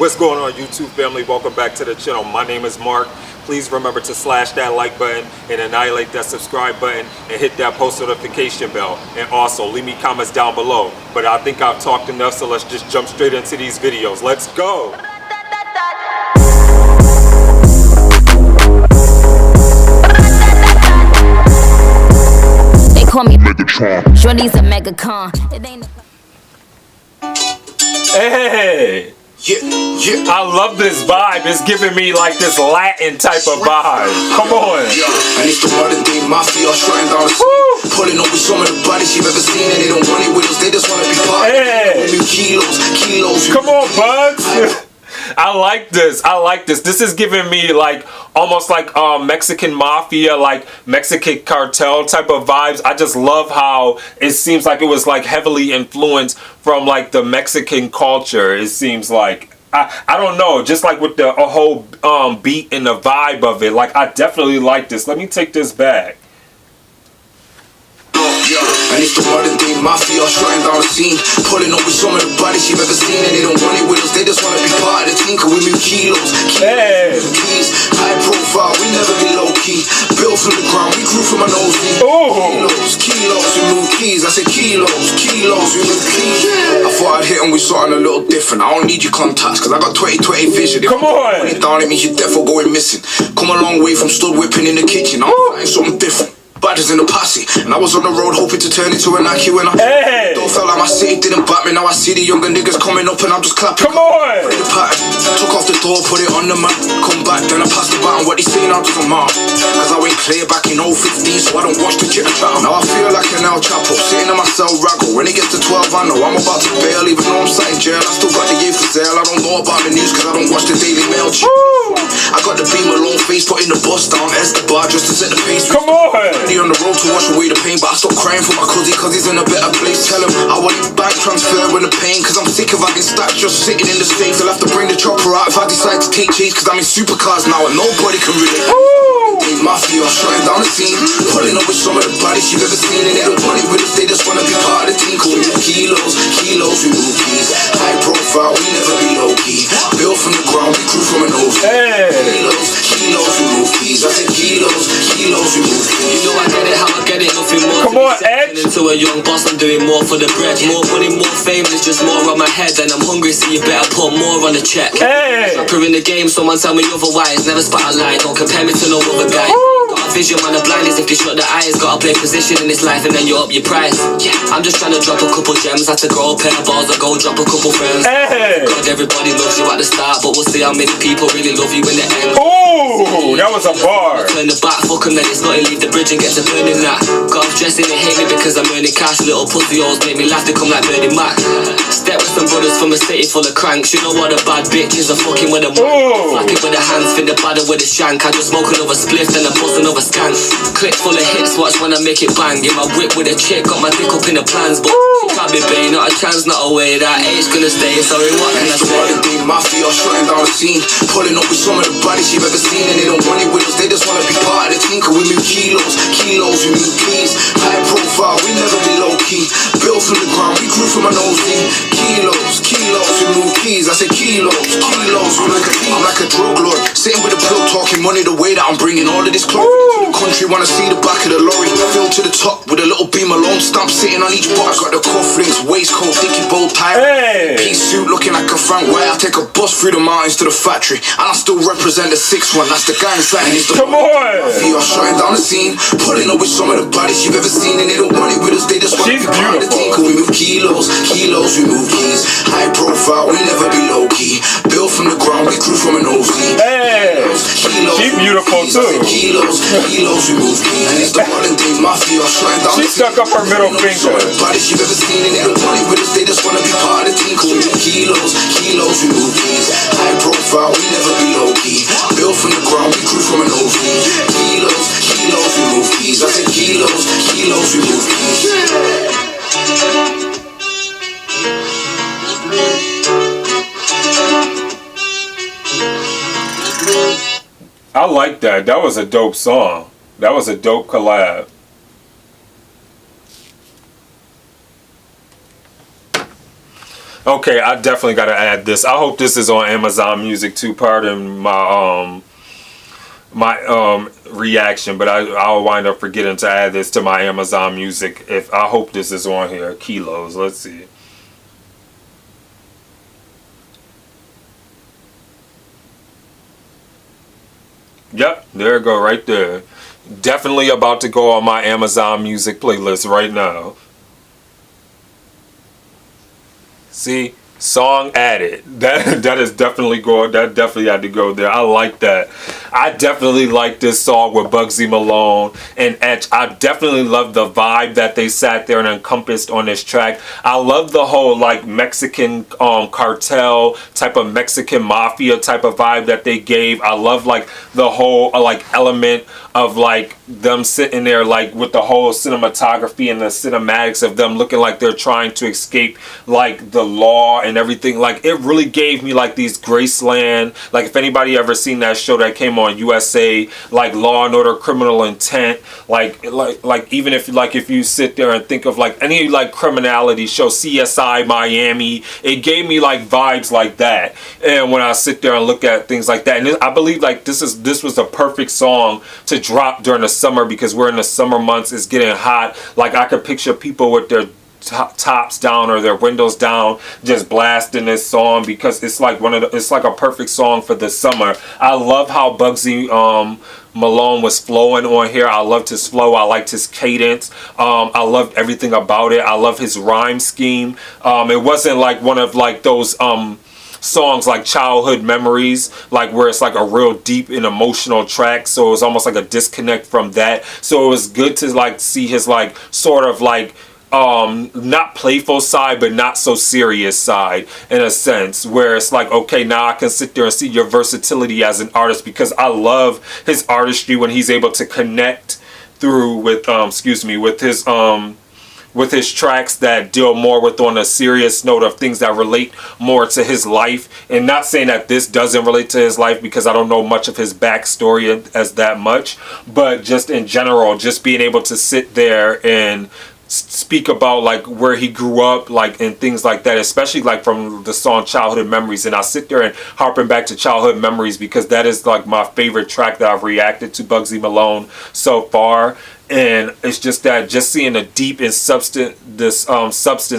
What's going on, YouTube family? Welcome back to the channel. My name is Mark. Please remember to slash that like button and annihilate that subscribe button and hit that post notification bell. And also leave me comments down below. But I think I've talked enough, so let's just jump straight into these videos. Let's go! They call me Megatron. Shorty's a megacon. It ain't Hey! Yeah. I love this vibe. It's giving me like this Latin type of vibe. Come on. And it's the modern day mafia shutting down the scene. Pulling up with some of the bodies you've ever seen, and they don't want it with us. They just want to be part of it. Kilos. Come on, Bugs. I like this. I like this. This is giving me like almost like Mexican mafia, like Mexican cartel type of vibes. I just love how it seems like it was like heavily influenced from like the Mexican culture. It seems like I don't know, just like with the whole beat and the vibe of it. Like I definitely like this. Let me take this back. And it's the modern day mafia shutting down the scene. Pulling up with some of the bodies you've ever seen, and they don't want it with us. They just want to be part of the team. Cause we move kilos. Keys, high profile, we never be low key. Built from the ground, we grew from a nosebleed. Kilos, we move keys. I said kilos, we move keys. I thought I'd hit them with something a little different. I don't need your contacts, cause I got 20/20 vision. Come on! When it down, it means you're definitely going missing. Come a long way from stood whipping in the kitchen. I'm finding something different. Badges in the posse, and I was on the road hoping to turn into an IQ, and I don't feel like my city didn't back me. Now I see the younger niggas coming up and I'm just clapping. Come on! The pattern, took off the door, put it on the map. Come back, then I passed the button. What they saying out to the mark? Cause I went clear back in 015, so I don't watch the chitter chat. Now I feel like an El Chapo, sitting in my cell raggle. When it gets to 12, I know I'm about to bail. Even though I'm sat in jail, I still got the year for sale. I don't know about the news cause I don't watch the Daily Mail. I got the Bugzy Malone face, putting the bus down Escobar just to set the pace. Come on! Ready on the road to wash away the pain, but I stopped crying for my cuzzy cause he's in a better place. Tell him I want his bank transfer when the pain, cause I'm sick of having stacks just sitting in the safe. They'll have to bring the chopper out if I decide to take chase, cause I'm in supercars now and nobody can relate. Mafia shutting down the scene, pulling up with some of the bodies you've ever seen, and they don't want it with us, they just want to be part of the team. Cause we move kilos, we move keys. High profile, we never be low key. Built from the ground, we grew from a nose. Kilos, we move keys. I said kilos, we move keys. You know I get it, how I get it, nothing more. Come on, Aitch. Into a young boss, I'm doing more for the bread. More money, more fame, there's just more on my head. And I'm hungry, so you better put more on the check. Rapper in the game, someone tell me otherwise. Never spot a lie, don't compare me to no other guy. Got a vision, man, the blind is if they shut their eyes. Gotta play position in this life and then you up your price. I'm just trying to drop a couple gems. Had to grow a pair of balls, I go drop a couple friends. God, everybody loves you at the start, but we'll see how many people really love you in the end. Ooh, that was a bar. Turn the back, fuck 'em, then it's not, leave the bridge and get to burning that. Got off dressing, they hate me because I'm earning cash. Little pussy hoes make me laugh, they come like Birdie Mac. Step with some brothers from a city full of cranks. You know what a bad bitches are fucking with them. Flacking with the hands, fit the badder with a shank. I just smoke another spliff, then I bust another skank. Clip full of hits, watch when I make it bang. In my whip with a chick, got my dick up in the plans, but she can't be bae, not a chance, not a way. That Aitch gonna stay, sorry, what can I say? Modern day mafia shutting down the scene, pulling up with some of the bodies you've ever seen, and they don't want it with us, they just want to be part of the team. Cause we move kilos, we move keys. High profile, we never be low key. Built from the ground, we grew from a nosebleed. Kilos, we move keys. I said kilos, we like a team, like a drug lord. Sitting with a plug, talking money the way that I'm bringing all of this clothes to the country. Wanna see the back of the lorry, filled to the top with a little Bugzy Malone stamp sitting on each butt. I got the cufflinks, waistcoat, dicky bow tie, peace suit looking like a Frank White. I take a bus through the mountains to the factory, and I still represent the 6-1. That's the gang sign. Come on! Mafia shutting down the scene, pulling up with some of the bodies you've ever seen, and they don't want it with us, they just want to be part of the team. Cause we move kilos, we move keys. High profile, we never be low key. Built from the ground, we grew from a nosebleed. She's beautiful too. Kilos, we move keys. And it's the modern day mafia shutting down the scene. She stuck up her middle finger. Bodies you've ever seen, and they don't want it with us, they just want to be part of the team. Cause we move kilos, we move keys. High profile, we never be low key. Built from the ground, we grew from a nosebleed. Kilos, we move keys. I said kilos, we move keys. I like that. That was a dope song. That was a dope collab. Okay, I definitely gotta add this. I hope this is on Amazon Music too. Pardon my reaction, but I'll wind up forgetting to add this to my Amazon Music. If I hope this is on here. Kilos. Let's see. Yep, there it go right there. Definitely about to go on my Amazon Music playlist right now. See, song added. That is definitely going. That definitely had to go there. I like that. I definitely like this song with Bugzy Malone and Aitch. I definitely love the vibe that they sat there and encompassed on this track. I love the whole like Mexican cartel type of Mexican mafia type of vibe that they gave. I love like the whole like element of like them sitting there like with the whole cinematography and the cinematics of them looking like they're trying to escape like the law and everything. Like it really gave me like these Graceland, like if anybody ever seen that show that came on USA, like Law and Order Criminal Intent, like even if you sit there and think of like any like criminality show, CSI Miami, it gave me like vibes like that. And when I sit there and look at things like that, and I believe like this was a perfect song to drop during the summer because we're in the summer months. It's getting hot. Like I could picture people with their tops down or their windows down just blasting this song because it's like it's like a perfect song for the summer. I love how Bugzy Malone was flowing on here. I loved his flow. I liked his cadence. I loved everything about it. I love his rhyme scheme. It wasn't like one of like those songs like Childhood Memories, like where it's like a real deep and emotional track, so it was almost like a disconnect from that. So it was good to like see his like sort of like not playful side but not so serious side in a sense, where it's like, okay, now I can sit there and see your versatility as an artist, because I love his artistry when he's able to connect through with with his tracks that deal more with on a serious note of things that relate more to his life. And not saying that this doesn't relate to his life because I don't know much of his backstory as that much, but just in general, just being able to sit there and speak about like where he grew up, like, and things like that, especially like from the song Childhood Memories. And I sit there and harping back to Childhood Memories because that is like my favorite track that I've reacted to Bugzy Malone so far. And it's just that, just seeing the deep and substance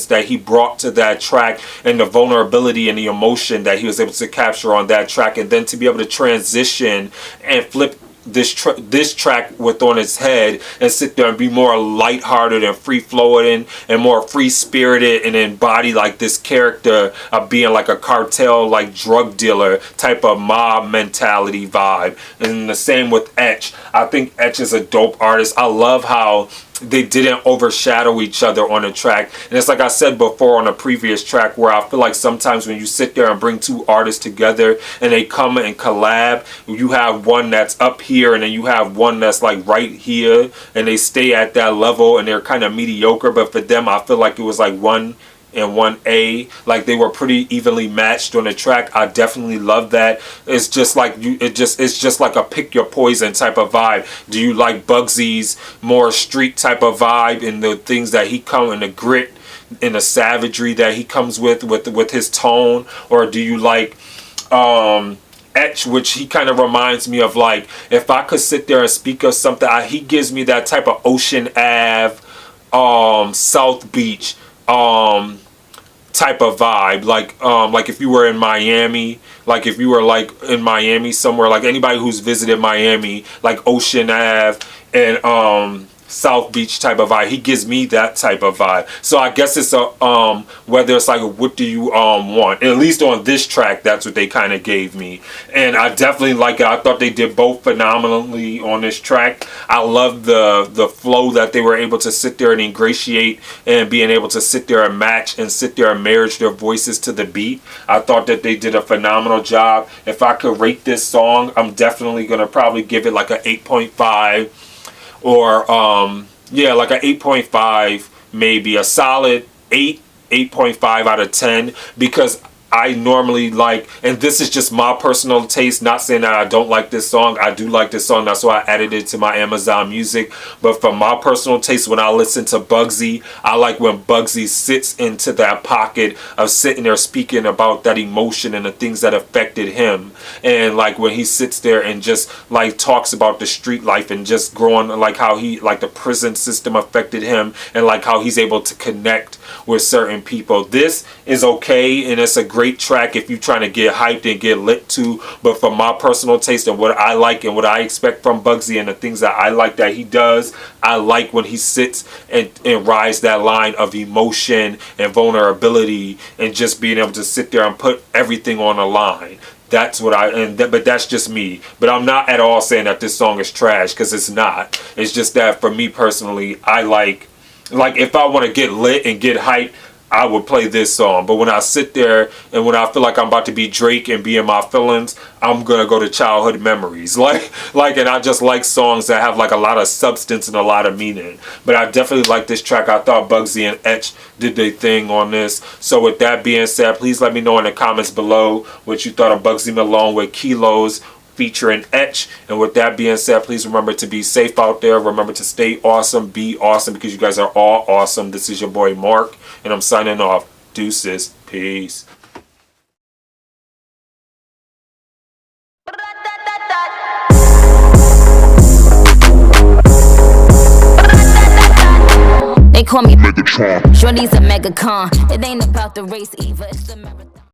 that he brought to that track, and the vulnerability and the emotion that he was able to capture on that track, and then to be able to transition and flip this track with on its head and sit there and be more lighthearted and free flowing and more free spirited and embody like this character of being like a cartel like drug dealer type of mob mentality vibe. And the same with Aitch. I think Aitch is a dope artist. I love how they didn't overshadow each other on the track. And it's like I said before on a previous track, where I feel like sometimes when you sit there and bring two artists together and they come and collab, you have one that's up here and then you have one that's like right here, and they stay at that level and they're kind of mediocre. But for them, I feel like it was like 1 and 1A, like they were pretty evenly matched on the track. I definitely love that. It's just like it's just like a pick your poison type of vibe. Do you like Bugzy's more street type of vibe and the things that he come in, the grit and the savagery that he comes with his tone, or do you like Aitch, which he kind of reminds me of, like, if I could sit there and speak of something, he gives me that type of Ocean Ave, South Beach type of vibe, like if you were in Miami, like if you were like in Miami somewhere, like anybody who's visited Miami, like Ocean Ave and South Beach type of vibe. He gives me that type of vibe. So I guess it's a whether it's like, what do you want? At least on this track, that's what they kind of gave me, and I definitely like it. I thought they did both phenomenally on this track. I love the flow that they were able to sit there and ingratiate, and being able to sit there and match and sit there and marriage their voices to the beat. I thought that they did a phenomenal job. If I could rate this song, I'm definitely gonna probably give it like a 8.5. Or yeah, like an 8.5, maybe a solid 8.5 out of 10, because I normally like, and this is just my personal taste, not saying that I don't like this song. I do like this song, that's why I added it to my Amazon Music. But for my personal taste, when I listen to Bugzy, I like when Bugzy sits into that pocket of sitting there speaking about that emotion and the things that affected him. And like when he sits there and just like talks about the street life and just growing, like how he, like the prison system affected him, and like how he's able to connect with certain people. This is okay, and it's a great track if you're trying to get hyped and get lit to. But for my personal taste and what I like and what I expect from Bugzy and the things that I like that he does, I like when he sits and rides that line of emotion and vulnerability and just being able to sit there and put everything on the line. That's what but that's just me. But I'm not at all saying that this song is trash, because it's not. It's just that for me personally, I like if I want to get lit and get hyped, I would play this song. But when I sit there and when I feel like I'm about to be Drake and be in my feelings, I'm gonna go to childhood memories. And I just like songs that have like a lot of substance and a lot of meaning. But I definitely like this track. I thought Bugzy and Aitch did their thing on this. So with that being said, please let me know in the comments below what you thought of Bugzy Malone with Kilos featuring Aitch. And with that being said, please remember to be safe out there. Remember to stay awesome, be awesome, because you guys are all awesome. This is your boy Mark, and I'm signing off. Deuces. Peace. They call me Megatron. Shorty's a mega con. It ain't about the race either. It's the marathon.